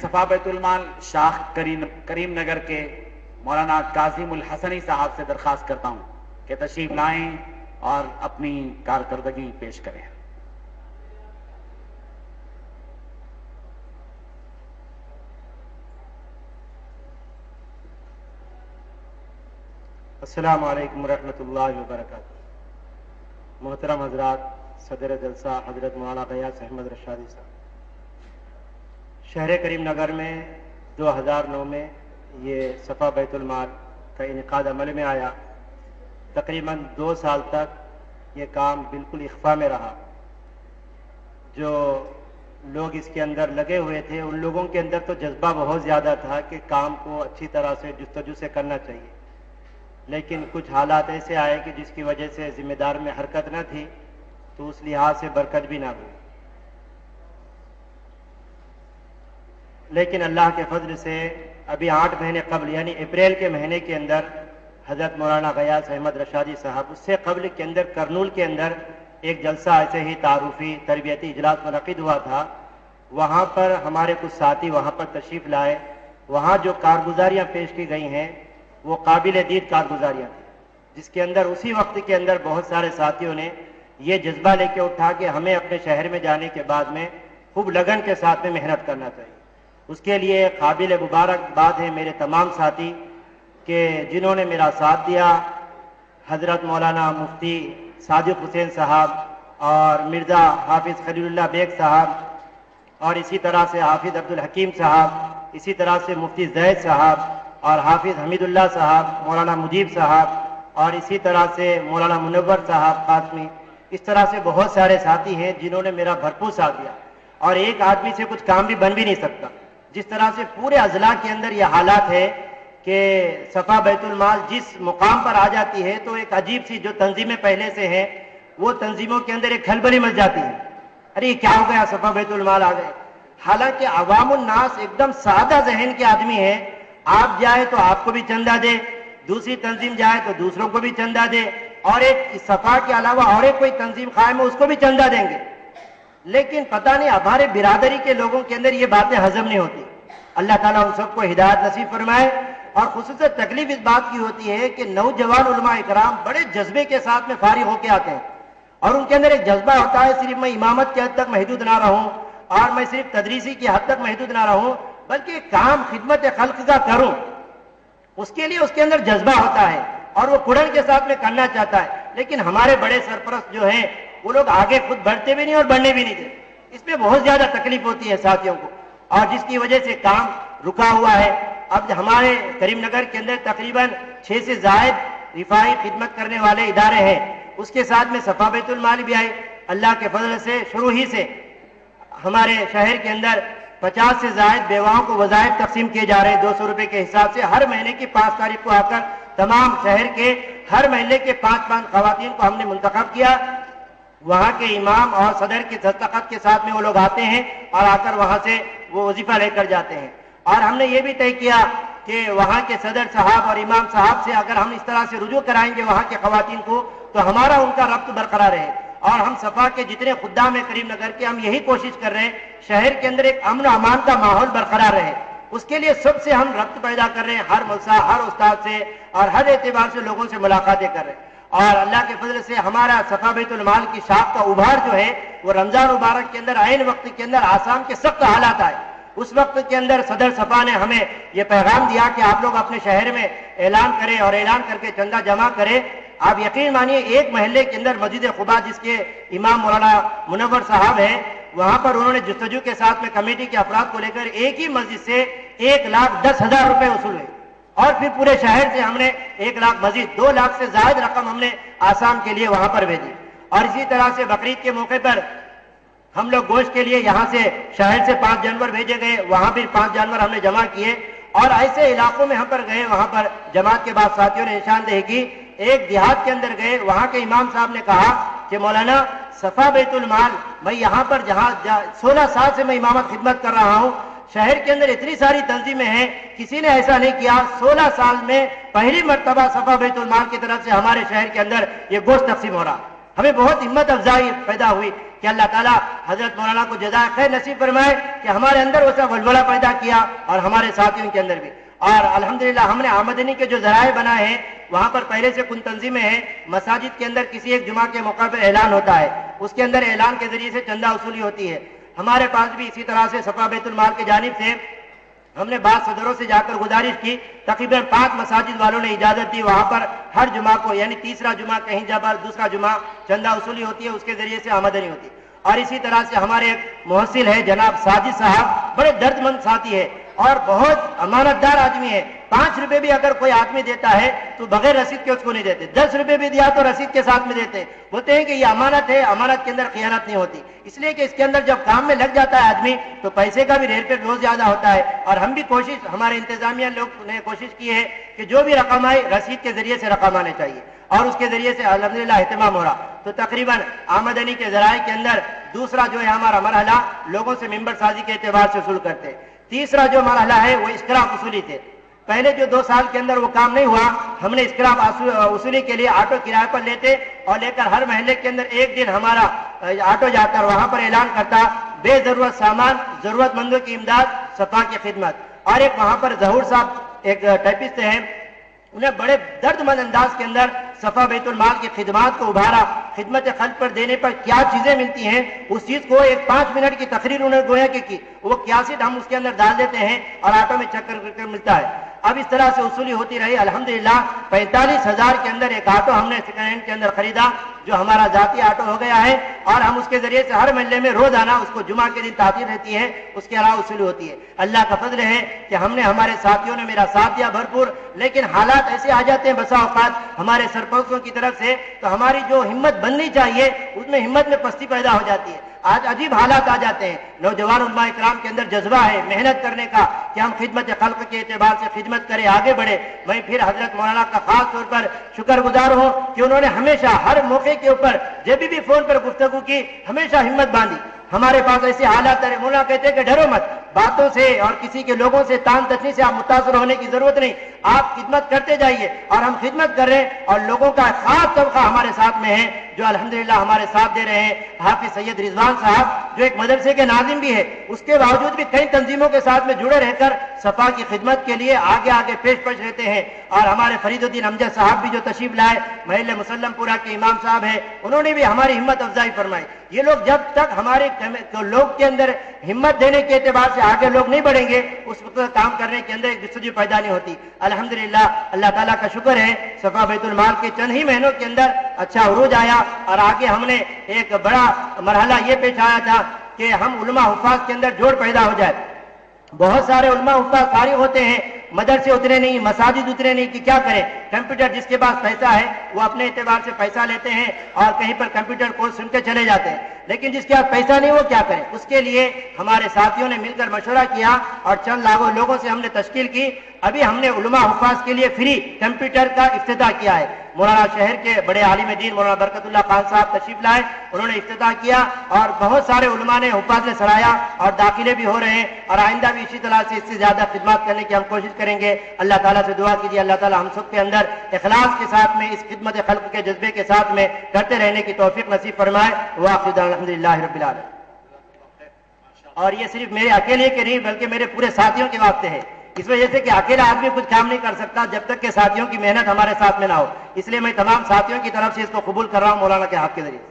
صفا بیت المال شاخ کریم نگر کے مولانا کاظم الحسنی صاحب سے درخواست کرتا ہوں کہ تشریف لائیں اور اپنی کارکردگی پیش کریں۔ السلام علیکم ورحمۃ اللہ وبرکاتہ۔ محترم حضرات، صدر جلسہ حضرت مولانا غیاث احمد رشادی صاحب، شہر کریم نگر میں 2009 میں یہ صفا بیت المال کا انعقاد عمل میں آیا۔ تقریباً 2 سال تک یہ کام بالکل اخفا میں رہا۔ جو لوگ اس کے اندر لگے ہوئے تھے ان لوگوں کے اندر تو جذبہ بہت زیادہ تھا کہ کام کو اچھی طرح سے جستجو سے کرنا چاہیے، لیکن کچھ حالات ایسے آئے کہ جس کی وجہ سے ذمہ دار میں حرکت نہ تھی، تو اس لحاظ سے برکت بھی نہ ہوئی۔ لیکن اللہ کے فضل سے ابھی 8 مہینے قبل یعنی اپریل کے مہینے کے اندر حضرت مولانا غیاث احمد رشادی صاحب، اس سے قبل کے اندر کرنول کے اندر ایک جلسہ ایسے ہی تعارفی تربیتی اجلاس منعقد ہوا تھا۔ وہاں پر ہمارے کچھ ساتھی وہاں پر تشریف لائے۔ وہاں جو کارگزاریاں پیش کی گئی ہیں وہ قابل دید کارگزاریاں تھیں، جس کے اندر اسی وقت کے اندر بہت سارے ساتھیوں نے یہ جذبہ لے کے اٹھا کہ ہمیں اپنے شہر میں جانے کے بعد میں خوب لگن کے ساتھ میں محنت کرنا چاہیے۔ اس کے لیے قابل مبارکباد ہے میرے تمام ساتھی کہ جنہوں نے میرا ساتھ دیا، حضرت مولانا مفتی صادق حسین صاحب اور مرزا حافظ خلیل اللہ بیگ صاحب، اور اسی طرح سے حافظ عبدالحکیم صاحب، اسی طرح سے مفتی زید صاحب اور حافظ حمید اللہ صاحب، مولانا مجیب صاحب، اور اسی طرح سے مولانا منور صاحب قاسمی۔ اس طرح سے بہت سارے ساتھی ہیں جنہوں نے میرا بھرپور ساتھ دیا، اور ایک آدمی سے کچھ کام بھی بن بھی نہیں سکتا۔ جس طرح سے پورے اضلاع کے اندر یہ حالات ہے کہ صفا بیت المال جس مقام پر آ جاتی ہے تو ایک عجیب سی جو تنظیمیں پہلے سے ہیں وہ تنظیموں کے اندر ایک کھلبلی مچ جاتی ہے، ارے یہ کیا ہو گیا، صفا بیت المال آ گئے۔ حالانکہ عوام الناس ایک دم سادہ ذہن کے آدمی ہیں، آپ جائے تو آپ کو بھی چندہ دے، دوسری تنظیم جائے تو دوسروں کو بھی چندہ دے، اور ایک صفا کے علاوہ اور ایک کوئی تنظیم قائم ہے اس کو بھی چندہ دیں گے۔ لیکن پتہ نہیں ہمارے برادری کے لوگوں کے اندر یہ باتیں ہضم نہیں ہوتی۔ اللہ تعالیٰ ان سب کو ہدایت نصیب فرمائے۔ اور خصوصاً تکلیف اس بات کی ہوتی ہے کہ نوجوان علماء اکرام بڑے جذبے کے ساتھ میں فارغ ہو کے آتے ہیں، اور ان کے اندر ایک جذبہ ہوتا ہے صرف میں امامت کے حد تک محدود نہ رہوں اور میں صرف تدریسی کی حد تک محدود نہ رہوں، بلکہ کام خدمت خلق کا کروں۔ اس کے لیے اس کے اندر جذبہ ہوتا ہے اور وہ کڑن کے ساتھ میں کرنا چاہتا ہے۔ لیکن ہمارے بڑے سرپرست جو ہیں وہ لوگ آگے خود بڑھتے بھی نہیں اور بڑھنے بھی نہیں دیتے۔ اس میں بہت زیادہ تکلیف ہوتی ہے ساتھیوں کو، اور جس کی وجہ سے کام رکا ہوا ہے۔ اب ہمارے کریم نگر کے اندر تقریباً 6 سے زائد رفاہی خدمت کرنے والے ادارے ہیں، اس کے ساتھ میں صفا بیت المال بھی آئے۔ اللہ کے فضل سے شروع ہی سے ہمارے شہر کے اندر 50 سے زائد بیواؤں کو وظائف تقسیم کیے جا رہے ہیں 200 روپے کے حساب سے۔ ہر مہینے کی 5 تاریخ کو آ کر تمام شہر کے ہر محلے کے 5 خواتین کو ہم نے منتخب کیا۔ وہاں کے امام اور صدر کی دستخط کے ساتھ میں وہ لوگ آتے ہیں اور آ کر وہاں سے وہ وظیفہ لے کر جاتے ہیں۔ اور ہم نے یہ بھی طے کیا کہ وہاں کے صدر صاحب اور امام صاحب سے اگر ہم اس طرح سے رجوع کرائیں گے وہاں کے خواتین کو تو ہمارا ان کا ربط برقرار رہے۔ اور ہم صفا کے جتنے خدام ہیں کریم نگر کے، ہم یہی کوشش کر رہے ہیں شہر کے اندر ایک امن و امان کا ماحول برقرار رہے۔ اس کے لیے سب سے ہم ربط پیدا کر رہے ہیں، ہر ملسہ، ہر استاد سے اور ہر اعتبار سے لوگوں سے ملاقاتیں کر رہے ہیں۔ اور اللہ کے فضل سے ہمارا صفا بیت المال کی شاخ کا ابھار جو ہے وہ رمضان مبارک کے اندر عین وقت کے اندر آسام کے سخت حالات آئے، اس وقت کے اندر صدر صفا نے ہمیں یہ پیغام دیا کہ آپ لوگ اپنے شہر میں اعلان کریں اور اعلان کر کے چندہ جمع کریں۔ آپ یقین مانیے ایک محلے کے اندر مسجد خدا جس کے امام مولانا منور صاحب ہیں، وہاں پر انہوں نے جستجو کے ساتھ میں کمیٹی کے افراد کو لے کر ایک ہی مسجد سے 1,10,000 روپے وصول ہوئے، اور پھر پورے شہر سے ہم نے 1 لاکھ مزید 2 لاکھ سے زائد رقم ہم نے آسام کے لیے وہاں پر بھیجی۔ اور اسی طرح سے بقرعید کے موقع پر ہم لوگ گوشت کے لیے یہاں سے شہر سے 5 جانور بھیجے گئے، وہاں بھی 5 جانور ہم نے جمع کیے۔ اور ایسے علاقوں میں ہم پر گئے، وہاں پر جماعت کے بعد ساتھیوں نے نشاندہی کی۔ ایک دیہات کے اندر گئے، وہاں کے امام صاحب نے کہا کہ مولانا صفا بیت المال، میں یہاں پر جہاں 16 سال سے میں امامت خدمت کر رہا ہوں، شہر کے اندر اتنی ساری تنظیمیں ہیں، کسی نے ایسا نہیں کیا۔ 16 سال میں پہلی مرتبہ صفا بیت المال کی طرف سے ہمارے شہر کے اندر یہ گوشت تقسیم ہو رہا۔ ہمیں بہت ہمت افزائی پیدا ہوئی کہ اللہ تعالیٰ حضرت مولانا کو جزائے خیر نصیب فرمائے کہ ہمارے اندر ویسا ولولہ پیدا کیا اور ہمارے ساتھیوں کے اندر بھی. اور الحمدللہ ہم نے آمدنی کے جو ذرائع بنائے ہیں وہاں پر پہلے سے کن تنظیمیں ہیں. مساجد کے اندر کسی ایک جمعہ کے موقع پر اعلان ہوتا ہے, اس کے اندر اعلان کے ذریعے سے چندہ وصولی ہوتی ہے. ہمارے پاس بھی اسی طرح سے صفا بیت المال کی جانب سے ہم نے بعض صدروں سے جا کر گزارش کی, تقریباً 5 مساجد والوں نے اجازت دی, وہاں پر ہر جمعہ کو یعنی تیسرا جمعہ کہیں جب دوسرا جمعہ چندہ وصولی ہوتی ہے, اس کے ذریعے سے آمدنی ہوتی ہے. اور اسی طرح سے ہمارے ایک محسن ہے جناب ساجد صاحب, بڑے درد مند ساتھی ہے اور بہت امانت دار آدمی ہے. 5 روپے بھی اگر کوئی آدمی دیتا ہے تو بغیر رسید کے اس کو نہیں دیتے, 10 روپے بھی دیا تو رسید کے ساتھ میں دیتے. بولتے ہیں کہ یہ امانت ہے, امانت کے اندر خیانت نہیں ہوتی, اس لیے کہ اس کے اندر جب کام میں لگ جاتا ہے آدمی تو پیسے کا بھی ریٹ پہ بہت زیادہ ہوتا ہے. اور ہم بھی کوشش, ہمارے انتظامیہ لوگ نے کوشش کی ہے کہ جو بھی رقم آئے رسید کے ذریعے سے رقم آنے چاہیے, اور اس کے ذریعے سے الحمدللہ اہتمام ہو رہا. تو تقریباً آمدنی کے ذرائع کے اندر دوسرا جو ہے ہمارا مرحلہ لوگوں سے ممبر سازی کے اعتبار سے وصول کرتے. تیسرا جو مرحلہ ہے وہ اسکراپ وصولی تھے. پہلے جو 2 سال کے اندر وہ کام نہیں ہوا, ہم نے اسکراپ وصولی کے لیے آٹو کرایہ پر لیتے اور لے کر ہر محلے کے اندر ایک دن ہمارا آٹو جا کر وہاں پر اعلان کرتا بے ضرورت سامان, ضرورت مندوں کی امداد, صفا کی خدمت. اور ایک وہاں پر ظہور صاحب ایک ٹائپسٹ ہیں, انہیں بڑے درد مند انداز کے اندر صفا بیت المال کی خدمات کو ابھارا. خدمت خلق پر دینے پر کیا چیزیں ملتی ہیں اس چیز کو ایک 5 منٹ کی تقریر انہوں نے گویا کی, وہ کیسٹ ہم اس کے اندر ڈال دیتے ہیں اور آٹو میں چک کر ملتا ہے. اب اس طرح سے وصولی ہوتی رہی. الحمدللہ 45,000 کے اندر ایک آٹو ہم نے سیکنڈ ہینڈ کے اندر خریدا جو ہمارا ذاتی آٹو ہو گیا ہے, اور ہم اس کے ذریعے سے ہر محلے میں روزانہ اس کو جمعہ کے دن تعطیل رہتی ہے, اس کے علاوہ وصولی ہوتی ہے. اللہ کا فضل ہے کہ ہم نے, ہمارے ساتھیوں نے میرا ساتھ دیا بھرپور, لیکن حالات ایسے آ جاتے ہیں بسا اوقات ہمارے سرپنچوں کی طرف سے, تو ہماری جو ہمت بننی چاہیے اس میں ہمت میں پستی پیدا ہو جاتی ہے. آج عجیب حالات آ جاتے ہیں. نوجوان علماء اکرام کے اندر جذبہ ہے محنت کرنے کا کہ ہم خدمت خلق کے اعتبار سے خدمت کریں, آگے بڑھے. میں پھر حضرت مولانا کا خاص طور پر شکر گزار ہوں کہ انہوں نے ہمیشہ ہر موقع کے اوپر جب بھی فون پر گفتگو کی ہمیشہ ہمت باندھی. ہمارے پاس ایسے حالات ہے, مولانا کہتے ہیں کہ ڈرو مت, باتوں سے اور کسی کے لوگوں سے تان تشنی سے آپ متاثر ہونے کی ضرورت نہیں, آپ خدمت کرتے جائیے. اور ہم خدمت کر رہے ہیں اور لوگوں کا خاص طبقہ ہمارے ساتھ میں ہے جو الحمدللہ ہمارے ساتھ دے رہے ہیں. حافظ سید رضوان صاحب جو ایک مدرسے کے ناظم بھی ہے, اس کے باوجود بھی کئی تنظیموں کے ساتھ میں جڑے رہ کر صفا کی خدمت کے لیے آگے آگے پیش رہتے ہیں. اور ہمارے فرید الدین امجد صاحب بھی جو تشریف لائے, محل مسلم پورہ کے امام صاحب ہیں, انہوں نے بھی ہماری ہمت افزائی فرمائی. یہ لوگ جب تک ہمارے لوگ کے اندر ہمت دینے کے اعتبار سے آگے لوگ نہیں بڑھیں گے اس وقت کام کرنے کے اندر ایک جستجو پیدا نہیں ہوتی. الحمدللہ اللہ تعالیٰ کا شکر ہے, صفا بیت المال کے چند ہی مہینوں کے اندر اچھا عروج آیا. اور آگے ہم نے ایک بڑا مرحلہ یہ پیش آیا تھا کہ ہم علماء حفاظ کے اندر جوڑ پیدا ہو جائے. بہت سارے علماء حفاظ فارغ ہوتے ہیں, مدرسے اترے نہیں, مساجد اترے نہیں, کہ کیا کریں. کمپیوٹر جس کے پاس پیسہ ہے وہ اپنے اعتبار سے پیسہ لیتے ہیں اور کہیں پر کمپیوٹر کورس سن کے چلے جاتے ہیں, لیکن جس کے پاس پیسہ نہیں وہ کیا کرے. اس کے لیے ہمارے ساتھیوں نے مل کر مشورہ کیا اور چند لوگوں سے ہم نے تشکیل کی. ابھی ہم نے علماء حفاظ کے لیے فری کمپیوٹر کا افتتاح کیا ہے. مولانا شہر کے بڑے عالم دین مولانا برکت اللہ خان صاحب تشریف لائے, انہوں نے افتتاح کیا اور بہت سارے علماء نے حفاظ نے سرایا اور داخلے بھی ہو رہے ہیں. اور آئندہ بھی اسی طرح سے اس سے زیادہ خدمات کرنے کی ہم کوشش کریں گے. اللہ تعالیٰ سے دعا کیجیے اللہ تعالیٰ ہم سب کے اندر اخلاص کے ساتھ میں اس خدمت خلق کے جذبے کے ساتھ میں کرتے رہنے کی توفیق نصیب فرمائے. واخر الحمدللہ رب العالمین. اور یہ صرف میرے اکیلے کے نہیں بلکہ میرے پورے ساتھیوں کے واسطے ہے, اس وجہ سے کہ اکیلا آدمی کچھ کام نہیں کر سکتا جب تک کہ ساتھیوں کی محنت ہمارے ساتھ میں نہ ہو. اس لیے میں تمام ساتھیوں کی طرف سے اس کو قبول کر رہا ہوں مولانا کے ہاتھ کے ذریعے.